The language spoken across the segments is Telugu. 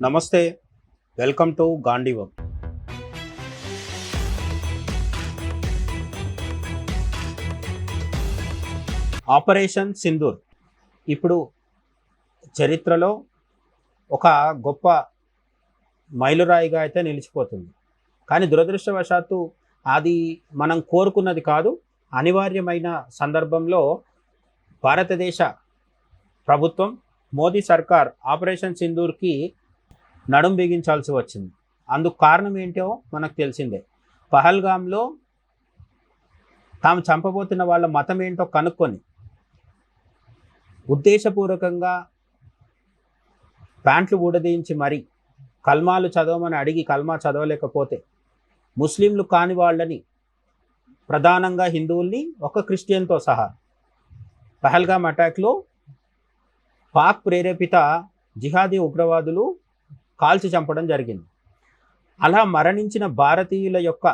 నమస్తే, వెల్కమ్ టు గాంధీవం. ఆపరేషన్ సింధూర్ ఇప్పుడు చరిత్రలో ఒక గొప్ప మైలురాయిగా అయితే నిలిచిపోతుంది. కానీ దురదృష్టవశాత్తు అది మనం కోరుకున్నది కాదు. అనివార్యమైన సందర్భంలో భారతదేశ ప్రభుత్వం, మోదీ సర్కార్ ఆపరేషన్ సింధూర్కి నడుం బిగించాల్సి వచ్చింది. అందుకు కారణం ఏంటో మనకు తెలిసిందే. పహల్గామ్లో తాము చంపబోతున్న వాళ్ళ మతం ఏంటో కనుక్కొని ఉద్దేశపూర్వకంగా ప్యాంట్లు ఊడదీయించి మరీ కల్మాలు చదవమని అడిగి కల్మా చదవలేకపోతే ముస్లింలు కాని వాళ్ళని, ప్రధానంగా హిందువుల్ని, ఒక క్రిస్టియన్తో సహా పహల్గామ్ అటాక్లో పాక్ ప్రేరేపిత జిహాదీ ఉగ్రవాదులు కాల్చి చంపడం జరిగింది. అలా మరణించిన భారతీయుల యొక్క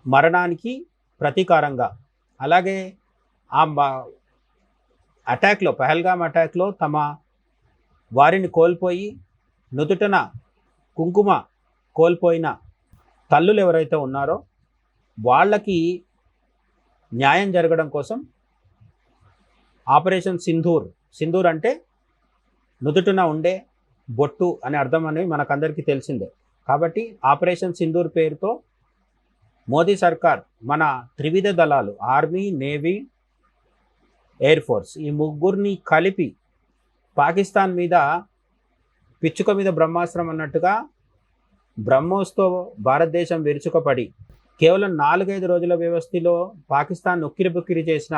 మరణానికి ప్రతీకారంగా, అలాగే ఆ అటాక్లో, పహల్గామ్ అటాక్లో తమ వారిని కోల్పోయి నుదుటన కుంకుమ కోల్పోయిన తల్లులు ఎవరైతే ఉన్నారో వాళ్ళకి న్యాయం జరగడం కోసం ఆపరేషన్ సింధూర్, సింధూర్ అంటే నుదుటున ఉండే బొట్టు అనే అర్థం అనేవి మనకందరికీ తెలిసిందే. కాబట్టి ఆపరేషన్ సింధూర్ పేరుతో మోదీ సర్కార్ మన త్రివిధ దళాలు, ఆర్మీ, నేవీ, ఎయిర్ ఫోర్స్, ఈ ముగ్గురిని కలిపి పాకిస్తాన్ మీద పిచ్చుక మీద బ్రహ్మాస్త్రం అన్నట్టుగా బ్రహ్మోస్తో భారతదేశం విరుచుకపడి కేవలం 4-5 రోజుల వ్యవస్థలో పాకిస్తాన్ ఉక్కిరిబుక్కిరి చేసిన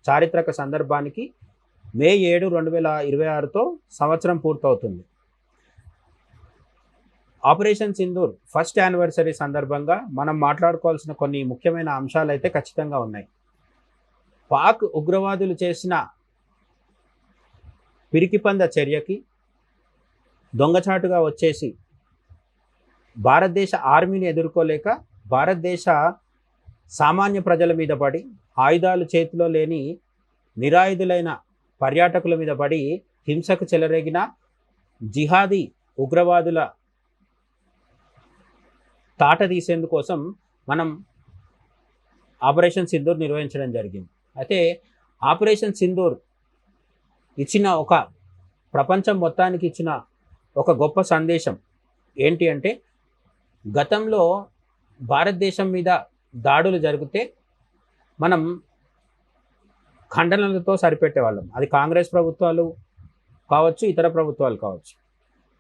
చారిత్రక సందర్భానికి మే 7, 2026తో సంవత్సరం పూర్తవుతుంది. ఆపరేషన్ సింధూర్ ఫస్ట్ యానివర్సరీ సందర్భంగా మనం మాట్లాడుకోవాల్సిన కొన్ని ముఖ్యమైన అంశాలు అయితే ఖచ్చితంగా ఉన్నాయి. పాక్ ఉగ్రవాదులు చేసిన పిరికిపంద చర్యకి దొంగచాటుగా వచ్చేసి భారతదేశ ఆర్మీని ఎదుర్కోలేక భారతదేశ సామాన్య ప్రజల మీద పడి, ఆయుధాలు చేతిలో లేని నిరాయుధులైన పర్యాటకుల మీద పడి హింసకు చెలరేగిన జిహాదీ ఉగ్రవాదుల తాట తీసేందుకోసం మనం ఆపరేషన్ సింధూర్ నిర్వహించడం జరిగింది. అయితే ఆపరేషన్ సింధూర్ ఇచ్చిన ఒక ప్రపంచం మొత్తానికి ఇచ్చిన ఒక గొప్ప సందేశం ఏంటి అంటే, గతంలో భారతదేశం మీద దాడులు జరిగితే మనం ఖండనలతో సరిపెట్టేవాళ్ళం. అది కాంగ్రెస్ ప్రభుత్వాలు కావచ్చు, ఇతర ప్రభుత్వాలు కావచ్చు.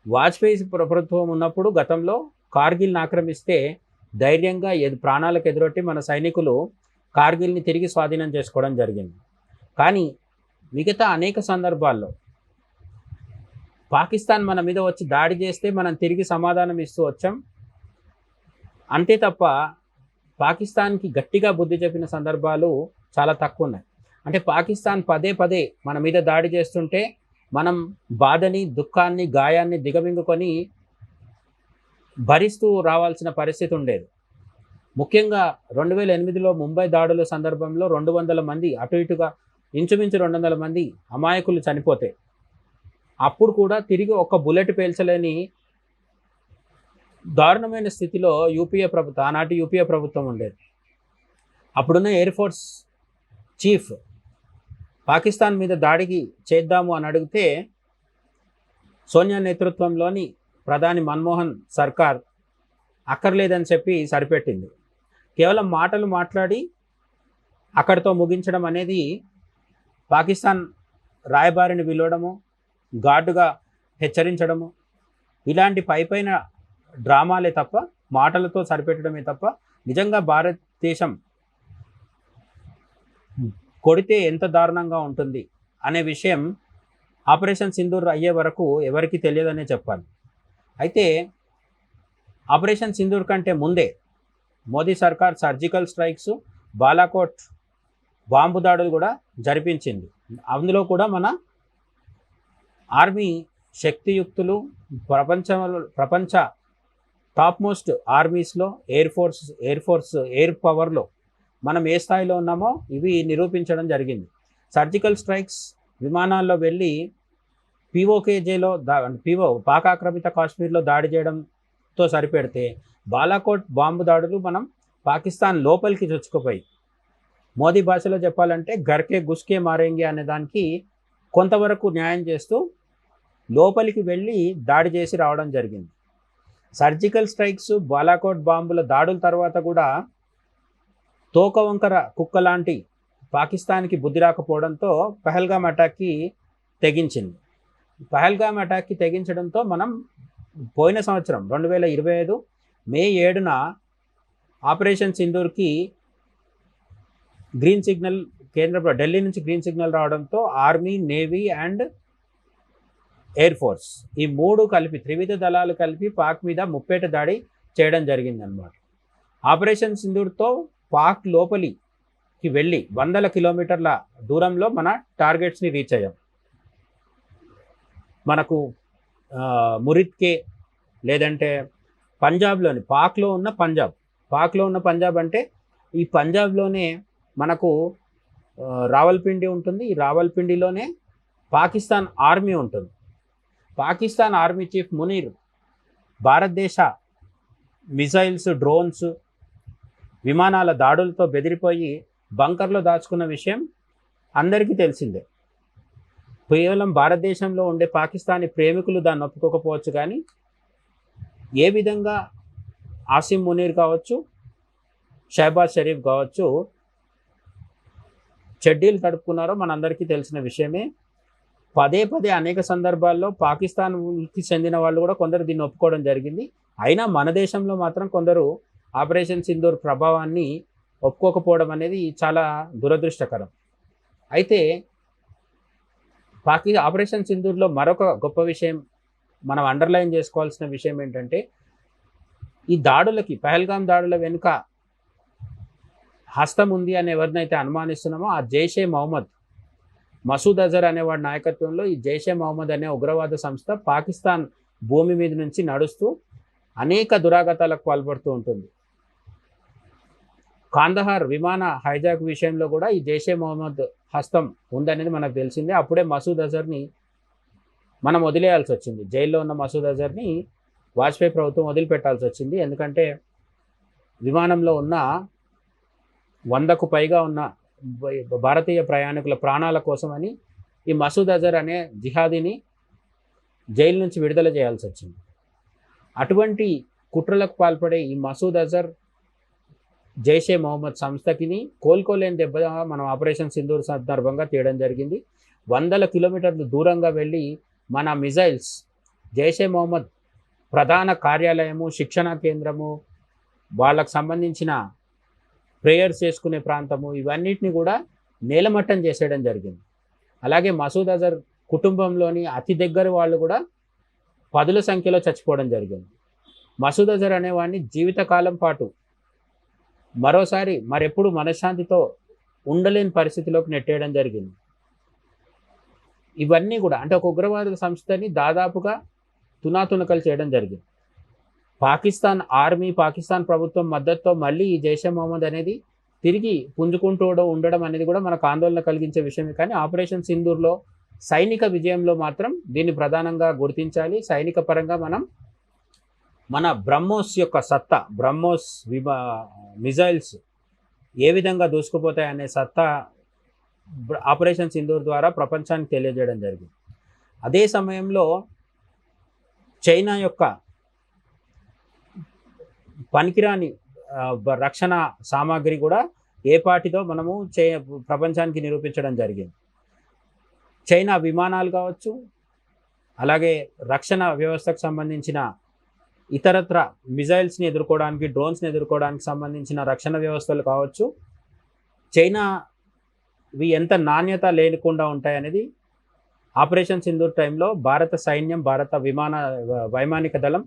వాజ్పేయి ప్రభుత్వం ఉన్నప్పుడు గతంలో కార్గిల్ని ఆక్రమిస్తే ధైర్యంగా ప్రాణాలకు ఎదురొట్టి మన సైనికులు కార్గిల్ని తిరిగి స్వాధీనం చేసుకోవడం జరిగింది. కానీ మిగతా అనేక సందర్భాల్లో పాకిస్తాన్ మన మీద వచ్చి దాడి చేస్తే మనం తిరిగి సమాధానం ఇస్తూ వచ్చాం. అంతే తప్ప పాకిస్తాన్కి గట్టిగా బుద్ధి చెప్పిన సందర్భాలు చాలా తక్కువ ఉన్నాయి. అంటే పాకిస్తాన్ పదే పదే మన మీద దాడి చేస్తుంటే మనం బాధని, దుఃఖాన్ని, గాయాన్ని దిగమింగుకొని భరిస్తూ రావాల్సిన పరిస్థితి ఉండేది. ముఖ్యంగా 2008లో ముంబై దాడుల సందర్భంలో 200 మంది, అటు ఇటుగా ఇంచుమించు 200 మంది అమాయకులు చనిపోతే అప్పుడు కూడా తిరిగి ఒక బుల్లెట్ పేల్చలేని దారుణమైన స్థితిలో ఆనాటి యూపీఏ ప్రభుత్వం ఉండేది. అప్పుడున్న ఎయిర్ ఫోర్స్ చీఫ్ పాకిస్తాన్ మీద దాడికి చేద్దాము అని అడిగితే సోనియా నేతృత్వంలోని ప్రధాని మన్మోహన్ సర్కార్ అక్కర్లేదని చెప్పి సరిపెట్టింది. కేవలం మాటలు మాట్లాడి అక్కడితో ముగించడం అనేది పాకిస్తాన్ రాయబారిని పిలవడము, ఘాటుగా హెచ్చరించడము, ఇలాంటి పైపైన డ్రామాలే తప్ప, మాటలతో సరిపెట్టడమే తప్ప నిజంగా భారతదేశం కొడితే ఎంత దారుణంగా ఉంటుంది అనే విషయం ఆపరేషన్ సింధూర్ అయ్యే వరకు ఎవరికి తెలియదనే చెప్పాలి. అయితే ఆపరేషన్ సింధూర్ కంటే ముందే మోదీ సర్కార్ సర్జికల్ స్ట్రైక్స్, బాలాకోట్ బాంబు దాడులు కూడా జరిపించింది. అందులో కూడా మన ఆర్మీ శక్తియుక్తులు ప్రపంచ టాప్ మోస్ట్ ఆర్మీస్లో, ఎయిర్ ఫోర్స్ ఎయిర్ పవర్లో మనం ఏ స్థాయిలో ఉన్నామో ఇవి నిరూపించడం జరిగింది. సర్జికల్ స్ట్రైక్స్ విమానాల్లో వెళ్ళి పీఓకేజేలో పాక్ ఆక్రమిత కాశ్మీర్లో దాడి చేయడంతో సరిపెడితే బాలాకోట్ బాంబు దాడులు మనం పాకిస్తాన్ లోపలికి చొచ్చుకుపోయి, మోదీ భాషలో చెప్పాలంటే గర్కే గుస్కే మారేంగే అనే దానికి కొంతవరకు న్యాయం చేస్తూ లోపలికి వెళ్ళి దాడి చేసి రావడం జరిగింది. సర్జికల్ స్ట్రైక్స్, బాలాకోట్ బాంబుల దాడుల తర్వాత కూడా తోకవంకర కుక్క లాంటి పాకిస్తాన్కి బుద్ధి రాకపోవడంతో పహల్గామ్ అటాక్కి తెగించింది. పహల్గామ్ అటాక్కి తెగించడంతో మనం పోయిన సంవత్సరం 2025 మే 7న ఆపరేషన్ సింధూర్కి గ్రీన్ సిగ్నల్ ఢిల్లీ నుంచి గ్రీన్ సిగ్నల్ రావడంతో army, navy and air force ఈ మూడు కలిపి, త్రివిధ దళాలు కలిపి పాక్ మీద ముప్పేట దాడి చేయడం జరిగిందనమాట. ఆపరేషన్ సింధూర్తో పాక్ లోపలికి వెళ్ళి 100 కిలోమీటర్ల దూరంలో మన టార్గెట్స్ని రీచ్ అయ్యాం. మనకు మురిద్కే, లేదంటే పంజాబ్లోని పాక్లో ఉన్న పంజాబ్ అంటే ఈ పంజాబ్లోనే మనకు రావల్పిండి ఉంటుంది. ఈ రావల్పిండిలోనే పాకిస్తాన్ ఆర్మీ ఉంటుంది. పాకిస్తాన్ ఆర్మీ చీఫ్ మునీర్ భారతదేశ మిసైల్స్, డ్రోన్స్, విమానాల దాడులతో బెదిరిపోయి బంకర్లో దాచుకున్న విషయం అందరికీ తెలిసిందే. కేవలం భారతదేశంలో ఉండే పాకిస్తానీ ప్రేమికులు దాన్ని ఒప్పుకోకపోవచ్చు, కానీ ఏ విధంగా ఆసిమ్ మునీర్ కావచ్చు, షహబాజ్ షరీఫ్ కావచ్చు చెడ్డీలు తడుపుకున్నారో మనందరికీ తెలిసిన విషయమే. పదే అనేక సందర్భాల్లో పాకిస్తాన్కి చెందిన వాళ్ళు కూడా కొందరు దీన్ని ఒప్పుకోవడం జరిగింది. అయినా మన దేశంలో మాత్రం కొందరు ఆపరేషన్ సింధూర్ ప్రభావాన్ని ఒప్పుకోకపోవడం అనేది చాలా దురదృష్టకరం. అయితే ఆపరేషన్ సింధూర్లో మరొక గొప్ప విషయం మనం అండర్లైన్ చేసుకోవాల్సిన విషయం ఏంటంటే, ఈ దాడులకి, పహల్గామ్ దాడుల వెనుక హస్తం ఉంది అని ఎవరినైతే అనుమానిస్తున్నామో ఆ జైషే మహమ్మద్, మసూద్ అజర్ అనేవాడి నాయకత్వంలో ఈ జైషే మహమ్మద్ అనే ఉగ్రవాద సంస్థ పాకిస్తాన్ భూమి మీద నుంచి నడుస్తూ అనేక దురాగతాలకు పాల్పడుతూ ఉంటుంది. కాందహార్ విమాన హైజాక్ విషయంలో కూడా ఈ జైషే మహమ్మద్ హస్తం ఉందనేది మనకు తెలిసిందే. అప్పుడే మసూద్ అజర్ని మనం వదిలేయాల్సి వచ్చింది. జైల్లో ఉన్న మసూద్ అజర్ని వాజ్పేయి ప్రభుత్వం వదిలిపెట్టాల్సి వచ్చింది. ఎందుకంటే విమానంలో ఉన్న 100కు పైగా ఉన్న భారతీయ ప్రయాణికుల ప్రాణాల కోసమని ఈ మసూద్ అజర్ అనే జిహాదీని జైలు నుంచి విడుదల చేయాల్సి వచ్చింది. అటువంటి కుట్రలకు పాల్పడే ఈ మసూద్ అజర్, జైషే మహమ్మద్ సంస్థకిని కోలుకోలేని దెబ్బ మనం ఆపరేషన్ సింధూర్ సందర్భంగా తీయడం జరిగింది. 100 కిలోమీటర్లు దూరంగా వెళ్ళి మన మిజైల్స్, జైషే మహమ్మద్ ప్రధాన కార్యాలయము, శిక్షణా కేంద్రము, వాళ్ళకు సంబంధించిన ప్రేయర్స్ చేసుకునే ప్రాంతము, ఇవన్నిటిని కూడా నేలమట్టం చేసేయడం జరిగింది. అలాగే మసూద్ అజర్ కుటుంబంలోని అతి దగ్గర వాళ్ళు కూడా 10ల సంఖ్యలో చచ్చిపోవడం జరిగింది. మసూద్ అజర్ అనేవాడిని జీవితకాలం పాటు మరోసారి మరెప్పుడు మనశ్శాంతితో ఉండలేని పరిస్థితిలోకి నెట్టేయడం జరిగింది. ఇవన్నీ కూడా అంటే ఒక ఉగ్రవాద సంస్థని దాదాపుగా తునాతునకలు చేయడం జరిగింది. పాకిస్తాన్ ఆర్మీ, పాకిస్తాన్ ప్రభుత్వం మద్దతుతో మళ్ళీ ఈ జైషే మహమ్మద్ అనేది తిరిగి పుంజుకుంటూ ఉండడం అనేది కూడా మనకు ఆందోళన కలిగించే విషయమే. కానీ ఆపరేషన్ సింధూర్లో సైనిక విజయంలో మాత్రం దీన్ని ప్రధానంగా గుర్తించాలి. సైనిక పరంగా మనం మన బ్రహ్మోస్ యొక్క సత్తా, బ్రహ్మోస్ మిజైల్స్ ఏ విధంగా దూసుకుపోతాయనే సత్తా ఆపరేషన్ సింధూర్ ద్వారా ప్రపంచానికి తెలియజేయడం జరిగింది. అదే సమయంలో చైనా యొక్క పనికిరాని రక్షణ సామాగ్రి కూడా ఏ పాటితో మనము ప్రపంచానికి నిరూపించడం జరిగింది. చైనా విమానాలు కావచ్చు, అలాగే రక్షణ వ్యవస్థకు సంబంధించిన ఇతరత్ర మిజైల్స్ని ఎదుర్కోవడానికి, డ్రోన్స్ని ఎదుర్కోవడానికి సంబంధించిన రక్షణ వ్యవస్థలు కావచ్చు, చైనావి ఎంత నాణ్యత లేకుండా ఉంటాయనేది ఆపరేషన్ సింధూర్ టైంలో భారత సైన్యం, భారత వైమానిక దళం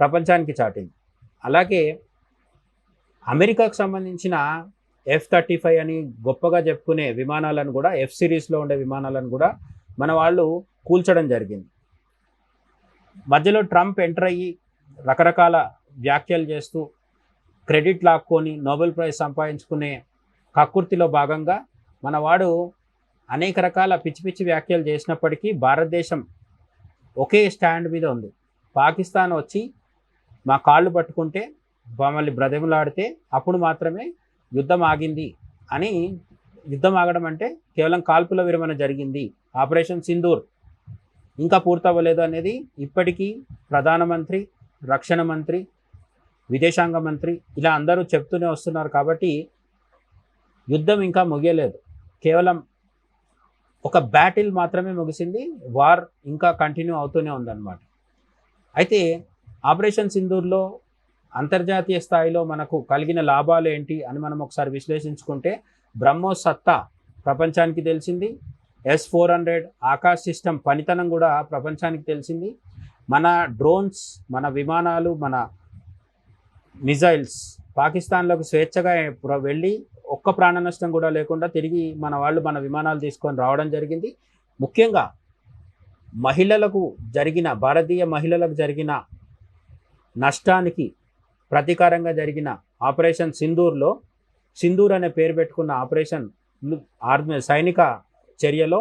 ప్రపంచానికి చాటింది. అలాగే అమెరికాకు సంబంధించిన F-35 అని గొప్పగా చెప్పుకునే విమానాలను కూడా, F సిరీస్లో ఉండే విమానాలను కూడా మన వాళ్ళు కూల్చడం జరిగింది. మధ్యలో ట్రంప్ ఎంటర్ అయ్యి రకరకాల వ్యాఖ్యలు చేస్తూ క్రెడిట్ లాక్కొని నోబెల్ ప్రైజ్ సంపాదించుకునే కక్కుర్తిలో భాగంగా మన వాడు అనేక రకాల పిచ్చి పిచ్చి వ్యాఖ్యలు చేసినప్పటికీ భారతదేశం ఒకే స్టాండ్ మీద ఉంది. పాకిస్తాన్ వచ్చి మా కాళ్ళు పట్టుకుంటే మమ్మల్ని బ్రతిమలాడితే అప్పుడు మాత్రమే యుద్ధం ఆగింది అని. యుద్ధం ఆగడం అంటే కేవలం కాల్పుల విరమణ జరిగింది, ఆపరేషన్ సింధూర్ ఇంకా పూర్తవ్వలేదు అనేది ఇప్పటికీ ప్రధానమంత్రి, రక్షణ మంత్రి, విదేశాంగ మంత్రి ఇలా అందరూ చెప్తూనే వస్తున్నారు. కాబట్టి యుద్ధం ఇంకా ముగియలేదు, కేవలం ఒక బ్యాటిల్ మాత్రమే ముగిసింది, వార్ ఇంకా కంటిన్యూ అవుతూనే ఉందన్నమాట. అయితే ఆపరేషన్ సింధూర్లో అంతర్జాతీయ స్థాయిలో మనకు కలిగిన లాభాలు ఏంటి అని మనం ఒకసారి విశ్లేషించుకుంటే, బ్రహ్మోస్ సత్తా ప్రపంచానికి తెలిసింది, S-400 ఆకాశ్ సిస్టమ్ పనితనం కూడా ప్రపంచానికి తెలిసింది, మన డ్రోన్స్, మన విమానాలు, మన మిజైల్స్ పాకిస్తాన్లోకి స్వేచ్ఛగా వెళ్ళి ఒక్క ప్రాణ నష్టం కూడా లేకుండా తిరిగి మన వాళ్ళు మన విమానాలు తీసుకొని రావడం జరిగింది. ముఖ్యంగా మహిళలకు జరిగిన, భారతీయ మహిళలకు జరిగిన నష్టానికి ప్రతీకారంగా జరిగిన ఆపరేషన్ సింధూర్లో, సింధూర్ అనే పేరు పెట్టుకున్న ఆపరేషన్ సైనిక చర్యలో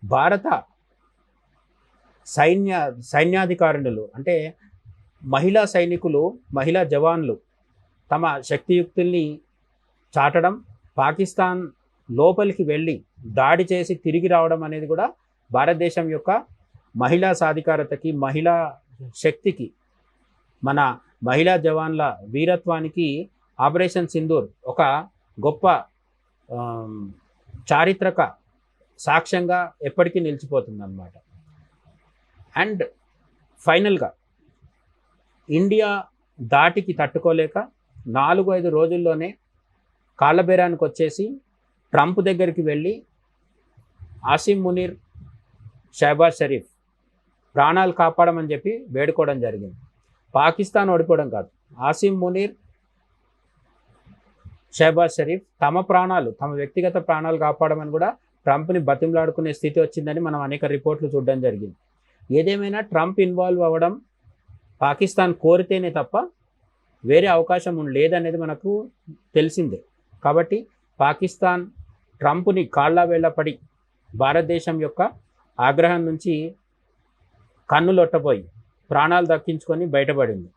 భారత సైన్యాధికారులు అంటే మహిళా సైనికులు, మహిళా జవాన్లు తమ శక్తియుక్తుల్ని చాటడం, పాకిస్తాన్ లోపలికి వెళ్ళి దాడి చేసి తిరిగి రావడం అనేది కూడా భారతదేశం యొక్క మహిళా సాధికారతకి, మహిళా శక్తికి, మన మహిళా జవాన్ల వీరత్వానికి ఆపరేషన్ సింధూర్ ఒక గొప్ప చారిత్రక సాక్ష్యంగా ఎప్పటికీ నిలిచిపోతుందన్నమాట. అండ్ ఫైనల్గా ఇండియా దాటికి తట్టుకోలేక 4-5 రోజుల్లోనే కాళ్ళబేరానికి వచ్చేసి ట్రంప్ దగ్గరికి వెళ్ళి ఆసిమ్ మునీర్, షహబాజ్ షరీఫ్ ప్రాణాలు కాపాడమని చెప్పి వేడుకోవడం జరిగింది. పాకిస్తాన్ ఓడిపోవడం కాదు, ఆసిమ్ మునీర్, షహబాజ్ షరీఫ్ తమ ప్రాణాలు, తమ వ్యక్తిగత ప్రాణాలు కాపాడమని కూడా ట్రంప్ని బతిమలాడుకునే స్థితి వచ్చిందని మనం అనేక రిపోర్ట్లు చూడడం జరిగింది. ఏదేమైనా ట్రంప్ ఇన్వాల్వ్ అవ్వడం పాకిస్తాన్ కోరితేనే తప్ప వేరే అవకాశం లేదనేది మనకు తెలిసిందే. కాబట్టి పాకిస్తాన్ ట్రంప్ని కాళ్ళ వేళ్ళపడి భారతదేశం యొక్క ఆగ్రహం నుంచి కన్నులొట్టబోయి ప్రాణాలు దక్కించుకొని బయటపడింది.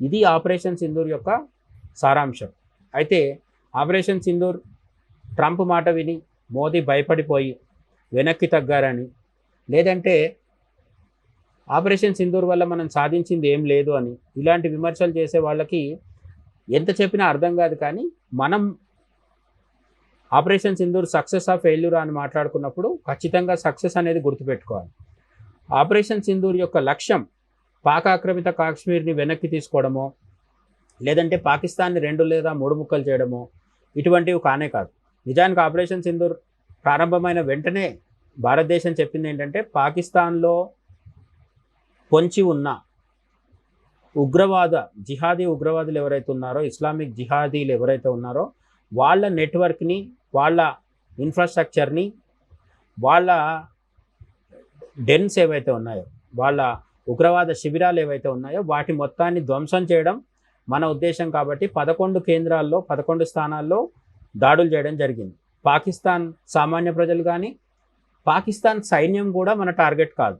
ఇది ఆపరేషన్ సింధూర్ యొక్క సారాంశం. అయితే ఆపరేషన్ సింధూర్ ట్రంప్ మాట విని మోదీ భయపడిపోయి వెనక్కి తగ్గారని, లేదంటే ఆపరేషన్ సింధూర్ వల్ల మనం సాధించింది ఏం లేదు అని ఇలాంటి విమర్శలు చేసే వాళ్ళకి ఎంత చెప్పినా అర్థం కాదు. కానీ మనం operation Sindoor success of failure అని మాట్లాడుకున్నప్పుడు ఖచ్చితంగా సక్సెస్ అనేది గుర్తుపెట్టుకోవాలి. ఆపరేషన్ సింధూర్ యొక్క లక్ష్యం పాక్ ఆక్రమిత కాశ్మీర్ని వెనక్కి తీసుకోవడమో, లేదంటే పాకిస్తాన్ని 2 లేదా 3 ముక్కలు చేయడమో ఇటువంటివి కానే కాదు. నిజానికి ఆపరేషన్ సింధూర్ ప్రారంభమైన వెంటనే భారతదేశం చెప్పింది ఏంటంటే, పాకిస్తాన్లో పొంచి ఉన్న జిహాదీ ఉగ్రవాదులు ఎవరైతే ఉన్నారో, ఇస్లామిక్ జిహాదీలు ఎవరైతే ఉన్నారో వాళ్ళ నెట్వర్క్ని, వాళ్ళ ఇన్ఫ్రాస్ట్రక్చర్ని, వాళ్ళ డెన్స్ ఏవైతే ఉన్నాయో, వాళ్ళ ఉగ్రవాద శిబిరాలు ఏవైతే ఉన్నాయో వాటి మొత్తాన్ని ధ్వంసం చేయడం మన ఉద్దేశం. కాబట్టి 11 కేంద్రాల్లో 11 స్థానాల్లో దాడులు చేయడం జరిగింది. పాకిస్తాన్ సామాన్య ప్రజలు కానీ, పాకిస్తాన్ సైన్యం కూడా మన టార్గెట్ కాదు.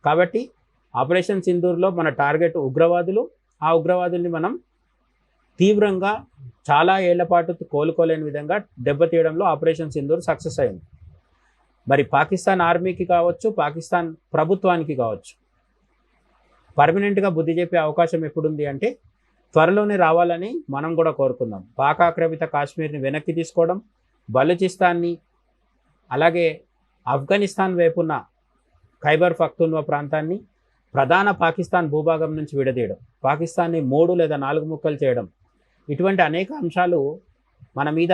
కాబట్టి ఆపరేషన్ సింధూర్లో మన టార్గెట్ ఉగ్రవాదులు. ఆ ఉగ్రవాదుల్ని మనం తీవ్రంగా చాలా ఏళ్ల పాటు కోలుకోలేని విధంగా దెబ్బతీయడంలో ఆపరేషన్ సింధూర్ సక్సెస్ అయింది. మరి పాకిస్తాన్ ఆర్మీకి కావచ్చు, పాకిస్తాన్ ప్రభుత్వానికి కావచ్చు పర్మనెంట్గా బుద్ధి చెప్పే అవకాశం ఎప్పుడుంది అంటే త్వరలోనే రావాలని మనం కూడా కోరుకుందాం. పాక్ ఆక్రమిత కాశ్మీర్ని వెనక్కి తీసుకోవడం, బలూచిస్తాన్ని, అలాగే ఆఫ్ఘనిస్తాన్ వైపున్న ఖైబర్ పఖ్తూన్వా ప్రాంతాన్ని ప్రధాన పాకిస్తాన్ భూభాగం నుంచి విడదీయడం, పాకిస్తాన్ని 3 లేదా 4 ముక్కలు చేయడం, ఇటువంటి అనేక అంశాలు మన మీద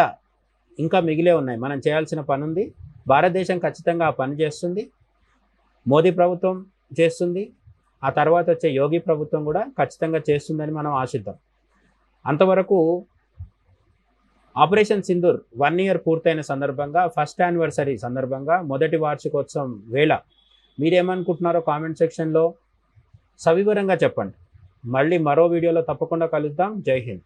ఇంకా మిగిలే ఉన్నాయి. మనం చేయాల్సిన పని ఉంది. భారతదేశం ఖచ్చితంగా ఆ పని చేస్తుంది. మోదీ ప్రభుత్వం చేస్తుంది. ఆ తర్వాత వచ్చే యోగి ప్రభుత్వం కూడా ఖచ్చితంగా చేస్తుందని మనం ఆశిద్దాం. అంతవరకు ఆపరేషన్ సింధూర్ 1 ఇయర్ పూర్తయిన సందర్భంగా, ఫస్ట్ యానివర్సరీ సందర్భంగా, మొదటి వార్షికోత్సవం వేళ మీరేమనుకుంటున్నారో కామెంట్ సెక్షన్లో సవివరంగా చెప్పండి. మళ్ళీ మరో వీడియోలో తప్పకుండా కలుద్దాం. జై హింద్.